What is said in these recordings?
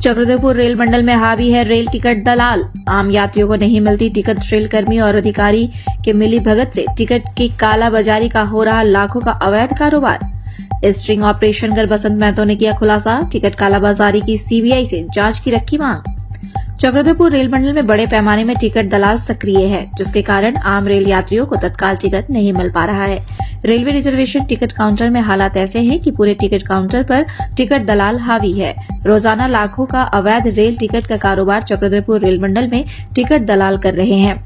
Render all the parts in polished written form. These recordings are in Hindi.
चक्रधरपुर रेल मंडल में हावी है रेल टिकट दलाल। आम यात्रियों को नहीं मिलती टिकट। रेल कर्मी और अधिकारी के मिली भगत से टिकट की कालाबाजारी का हो रहा लाखों का अवैध कारोबार। स्ट्रिंग ऑपरेशन कर बसंत महतो ने किया खुलासा। टिकट कालाबाजारी की सीबीआई से जांच की रखी मांग। चक्रधरपुर रेल मंडल में बड़े पैमाने में टिकट दलाल सक्रिय है, जिसके कारण आम रेल यात्रियों को तत्काल टिकट नहीं मिल पा रहा है। रेलवे रिजर्वेशन टिकट काउंटर में हालात ऐसे हैं कि पूरे टिकट काउंटर पर टिकट दलाल हावी है। रोजाना लाखों का अवैध रेल टिकट का कारोबार चक्रधरपुर रेल मंडल में टिकट दलाल कर रहे हैं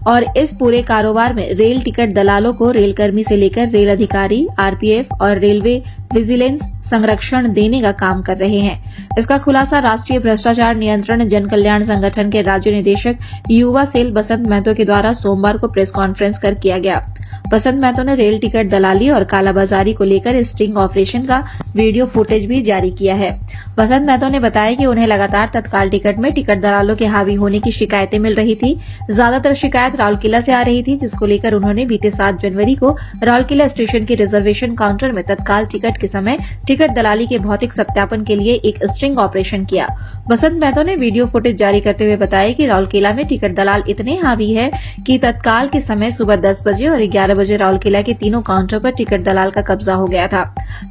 और इस पूरे कारोबार में रेल टिकट दलालों को रेल कर्मी से लेकर रेल अधिकारी, आरपीएफ और रेलवे विजिलेंस संरक्षण देने का काम कर रहे हैं। इसका खुलासा राष्ट्रीय भ्रष्टाचार नियंत्रण जन कल्याण संगठन के राज्य निदेशक युवा सेल बसंत महतो के द्वारा सोमवार को प्रेस कॉन्फ्रेंस कर किया गया। बसंत महतो ने रेल टिकट दलाली और कालाबाजारी को लेकर स्टिंग ऑपरेशन का वीडियो फुटेज भी जारी किया है। बसंत महतो ने बताया कि उन्हें लगातार तत्काल टिकट में टिकट दलालों के हावी होने की शिकायतें मिल रही थी। ज्यादातर शिकायत राउरकेला से आ रही थी, जिसको लेकर उन्होंने बीते 7 जनवरी को राउरकेला स्टेशन के रिजर्वेशन काउंटर में तत्काल टिकट के समय टिकट दलाली के भौतिक सत्यापन के लिए एक स्ट्रिंग ऑपरेशन किया। बसंत महतो ने वीडियो फुटेज जारी करते हुए बताया कि राउरकेला में टिकट दलाल इतने हावी है कि तत्काल के समय सुबह 10 बजे और 11 बजे राउरकेला के तीनों काउंटर पर टिकट दलाल का कब्जा हो गया था।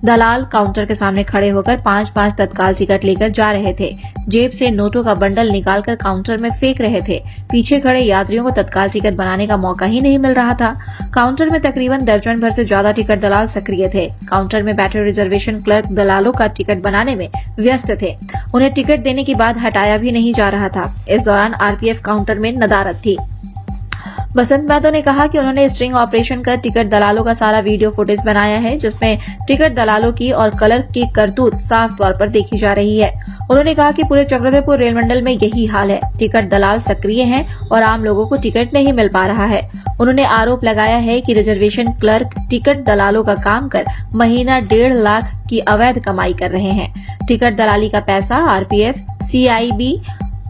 दलाल काउंटर के सामने खड़े होकर 5-5 तत्काल टिकट लेकर जा रहे थे। जेब से नोटों का बंडल निकालकर काउंटर में फेंक रहे थे। पीछे खड़े यात्रियों को तत्काल टिकट बनाने का मौका ही नहीं मिल रहा था। काउंटर में तकरीबन दर्जन भर से ज्यादा टिकट दलाल सक्रिय थे। काउंटर में बैठे रिजर्वेशन क्लर्क दलालों का टिकट बनाने में व्यस्त थे। उन्हें टिकट देने के बाद हटाया भी नहीं जा रहा था। इस दौरान आरपीएफ काउंटर में नदारद थी। बसंत महतो ने कहा कि उन्होंने स्ट्रिंग ऑपरेशन कर टिकट दलालों का सारा वीडियो फुटेज बनाया है, जिसमें टिकट दलालों की और क्लर्क की करतूत साफ तौर पर देखी जा रही है। उन्होंने कहा कि पूरे चक्रधरपुर रेल मंडल में यही हाल है। टिकट दलाल सक्रिय हैं और आम लोगों को टिकट नहीं मिल पा रहा है। उन्होंने आरोप लगाया है कि रिजर्वेशन क्लर्क टिकट दलालों का काम कर महीना 1.5 लाख की अवैध कमाई कर रहे हैं। टिकट दलाली का पैसा आरपीएफ, सीआईबी,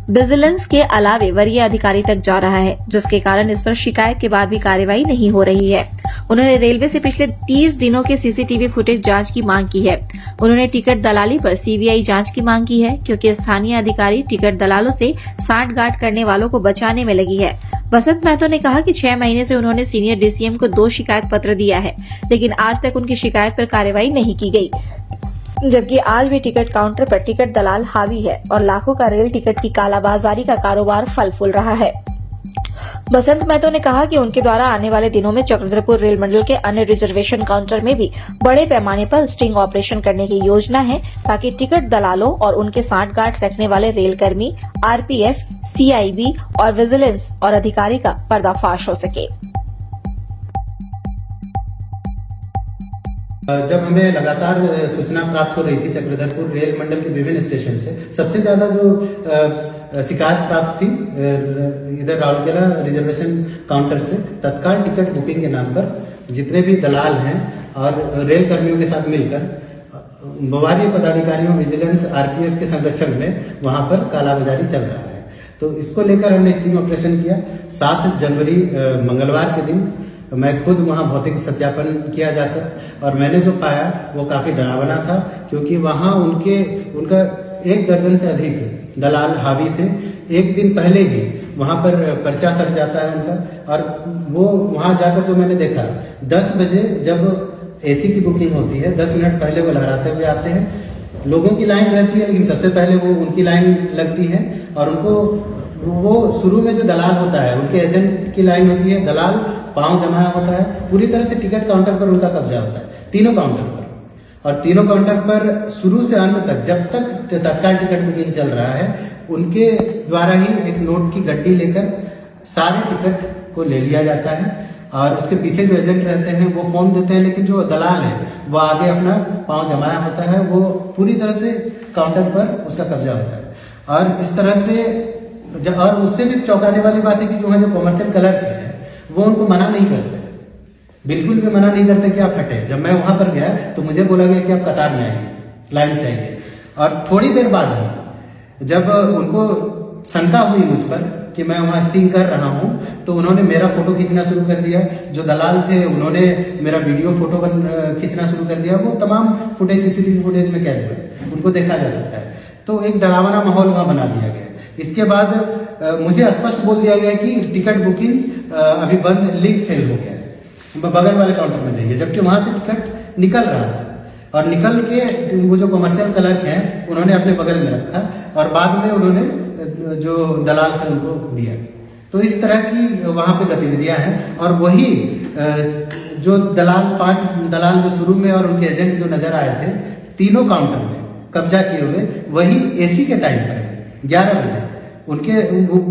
विजिलेंस के अलावे वरीय अधिकारी तक जा रहा है, जिसके कारण इस पर शिकायत के बाद भी कार्रवाई नहीं हो रही है। उन्होंने रेलवे से पिछले 30 दिनों के सीसीटीवी फुटेज जांच की मांग की है। उन्होंने टिकट दलाली पर सीबीआई जांच की मांग की है, क्योंकि स्थानीय अधिकारी टिकट दलालों से सांठगांठ करने वालों को बचाने में लगी है। बसंत महतो ने कहा कि 6 महीने से उन्होंने सीनियर डीसीएम को 2 शिकायत पत्र दिया है, लेकिन आज तक उनकी शिकायत पर कार्रवाई नहीं की गई, जबकि आज भी टिकट काउंटर पर टिकट दलाल हावी है और लाखों का रेल टिकट की कालाबाजारी का कारोबार फल फूल रहा है। बसंत महतो ने कहा कि उनके द्वारा आने वाले दिनों में चक्रधरपुर रेल मंडल के अन्य रिजर्वेशन काउंटर में भी बड़े पैमाने पर स्टिंग ऑपरेशन करने की योजना है, ताकि टिकट दलालों और उनके सांठगांठ रखने वाले रेल कर्मी, आरपीएफ, सीआईबी और विजिलेंस और अधिकारी का पर्दाफाश हो सके। जब हमें लगातार सूचना प्राप्त हो रही थी चक्रधरपुर रेल मंडल के विभिन्न स्टेशन से, सबसे ज्यादा जो शिकायत प्राप्त थी इधर राउरकेला रिजर्वेशन काउंटर से तत्काल टिकट बुकिंग के नाम पर जितने भी दलाल हैं और रेल कर्मियों के साथ मिलकर वरीय पदाधिकारियों, विजिलेंस, आरपीएफ के संरक्षण में वहां पर कालाबाजारी चल रहा है। तो इसको लेकर हमने स्टिंग ऑपरेशन किया। 7 जनवरी मंगलवार के दिन मैं खुद वहां भौतिक सत्यापन किया जाकर, और मैंने जो पाया वो काफी डरावना था, क्योंकि वहां उनका 1 दर्जन से अधिक दलाल हावी थे। एक दिन पहले ही वहां पर पर्चा सट जाता है उनका, और वो वहां जाकर जो मैंने देखा 10 बजे जब एसी की बुकिंग होती है, 10 मिनट पहले वो लहराते हुए आते हैं। लोगों की लाइन रहती है, लेकिन सबसे पहले वो उनकी लाइन लगती है और वो शुरू में जो दलाल होता है उनके एजेंट की लाइन होती है। दलाल पांव जमाया होता है, पूरी तरह से टिकट काउंटर पर उनका कब्जा होता है, तीनों काउंटर पर। और तीनों काउंटर पर शुरू से अंत तक, जब तक तत्काल टिकट बुकिंग चल रहा है, उनके द्वारा ही एक नोट की गड्डी लेकर सारे टिकट को ले लिया जाता है, और उसके पीछे जो एजेंट रहते हैं वो फॉर्म देते हैं, लेकिन जो दलाल है वो आगे अपना पांव जमाया होता है, वो पूरी तरह से काउंटर पर उसका कब्जा होता है। और इस तरह से और उससे भी चौंकाने वाली बात है कि जो कॉमर्शियल कलर है वो उनको मना नहीं करते, बिल्कुल भी मना नहीं करते कि आप हटे। जब मैं वहां पर गया तो मुझे बोला गया कि आप कतार में आइए, लाइन से आइए। और थोड़ी देर बाद ही जब उनको शंका हुई मुझ पर कि मैं वहां स्टिंग कर रहा हूं, तो उन्होंने मेरा फोटो खींचना शुरू कर दिया। जो दलाल थे उन्होंने मेरा वीडियो फोटो खींचना शुरू कर दिया। वो तमाम फुटेज सीसीटीवी फुटेज में कैद हुए, उनको देखा जा सकता है। तो एक डरावना माहौल वहां बना दिया गया। इसके बाद मुझे स्पष्ट बोल दिया गया कि टिकट बुकिंग अभी बंद, लिंक फेल हो गया है, बगल वाले काउंटर में जाइए, जबकि वहां से टिकट निकल रहा था और निकल के वो जो कमर्शियल क्लर्क हैं उन्होंने अपने बगल में रखा और बाद में उन्होंने जो दलाल थे उनको दिया। तो इस तरह की वहां पे गतिविधियां हैं और वही जो दलाल, 5 दलाल जो शुरू में और उनके एजेंट जो नजर आए थे तीनों काउंटर में कब्जा किए हुए, वही एसी के टाइम पर 11 बजे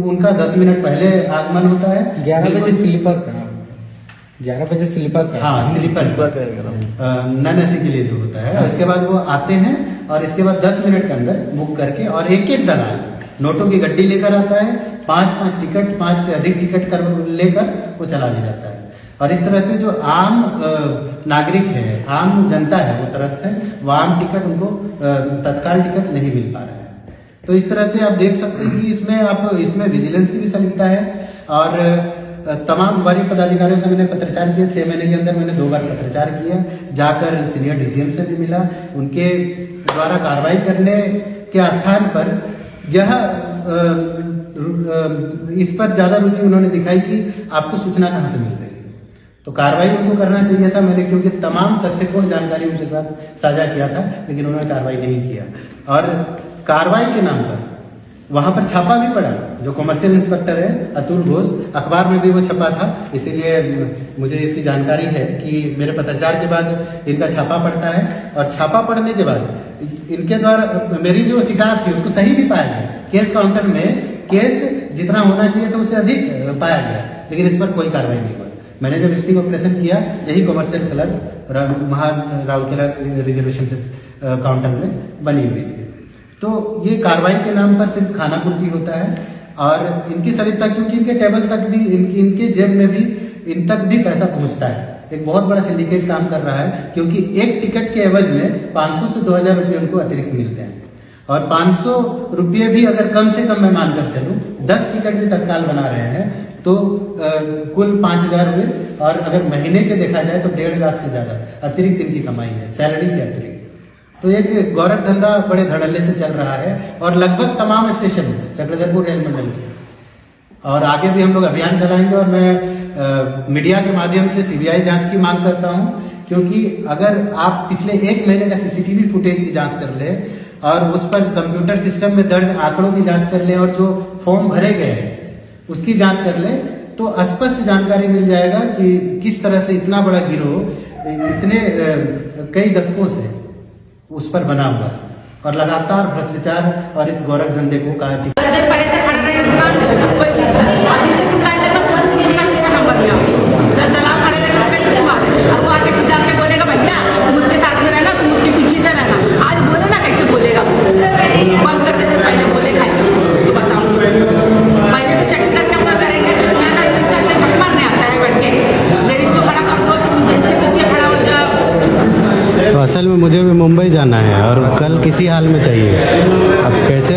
उनका 10 मिनट पहले आगमन होता है। 11 बजे स्लीपर का, 11 बजे स्लीपर का, हाँ स्लीपर नन एसी के लिए जो होता है। इसके बाद वो आते हैं और इसके बाद 10 मिनट के अंदर बुक करके और एक एक दलाल नोटों की गड्डी लेकर आता है, 5-5 टिकट, 5 से अधिक टिकट कर लेकर वो चला भी जाता है। और इस तरह से जो आम नागरिक है, आम जनता है, वो त्रस्त है, वो आम टिकट उनको तत्काल टिकट नहीं मिल पा रहा है। तो इस तरह से आप देख सकते हैं कि इसमें विजिलेंस की भी संलिप्तता है और तमाम वरीय पदाधिकारियों से मैंने पत्रचार किया। 6 महीने के अंदर मैंने 2 बार पत्रचार किया, जाकर सीनियर डीसीएम से भी मिला। उनके द्वारा कार्रवाई करने के स्थान पर यह इस पर ज्यादा रुचि उन्होंने दिखाई कि आपको सूचना कहां से मिल रही है। तो कार्रवाई उनको करना चाहिए था मैंने, क्योंकि तमाम तथ्यपूर्ण जानकारी उनके साथ साझा किया था, लेकिन उन्होंने कार्रवाई नहीं किया। और कार्रवाई के नाम पर वहां पर छापा भी पड़ा। जो कमर्शियल इंस्पेक्टर है अतुल घोष, अखबार में भी वो छपा था, इसीलिए मुझे इसकी जानकारी है कि मेरे पत्रचार के बाद इनका छापा पड़ता है। और छापा पड़ने के बाद इनके द्वारा मेरी जो शिकायत थी उसको सही भी पाया गया। केस काउंटर में केस जितना होना चाहिए था उससे अधिक पाया गया, लेकिन इस पर कोई कार्रवाई नहीं हुई। मैंने जब स्टिंग ऑपरेशन किया, यही commercial clerk Rourkela reservation counter में बनी हुई थी। तो ये कार्रवाई के नाम पर सिर्फ खाना पूर्ति होता है और इनकी सलिप्तता, क्योंकि इनके टेबल तक भी, इनके जेब में भी, इन तक भी पैसा पहुंचता है। एक बहुत बड़ा सिंडिकेट काम कर रहा है, क्योंकि एक टिकट के एवज में 500 से 2000 रुपये उनको अतिरिक्त मिलते हैं। और 500 रुपये भी अगर कम से कम मैं मानकर चलूं, 10 टिकट भी तत्काल बना रहे हैं तो कुल 5000 हुए। और अगर महीने के देखा जाए तो 1.5 लाख से ज्यादा अतिरिक्त इनकी कमाई है, सैलरी के अतिरिक्त। तो एक गौरव धंधा बड़े धड़ल्ले से चल रहा है और लगभग तमाम स्टेशन चक्रधरपुर रेल मंडल के। और आगे भी हम लोग अभियान चलाएंगे और मैं मीडिया के माध्यम से सीबीआई जांच की मांग करता हूं, क्योंकि अगर आप पिछले 1 महीने का सीसीटीवी फुटेज की जांच कर ले और उस पर कंप्यूटर सिस्टम में दर्ज आंकड़ों की जांच कर ले और जो फॉर्म भरे गए हैं उसकी जांच कर ले, तो स्पष्ट जानकारी मिल जाएगा कि किस तरह से इतना बड़ा गिरोह इतने कई दशकों से उस पर बना हुआ है और लगातार भ्रष्टाचार और इस गौरव धंधे को असल में मुझे भी मुंबई जाना है और कल किसी हाल में चाहिए। अब कैसे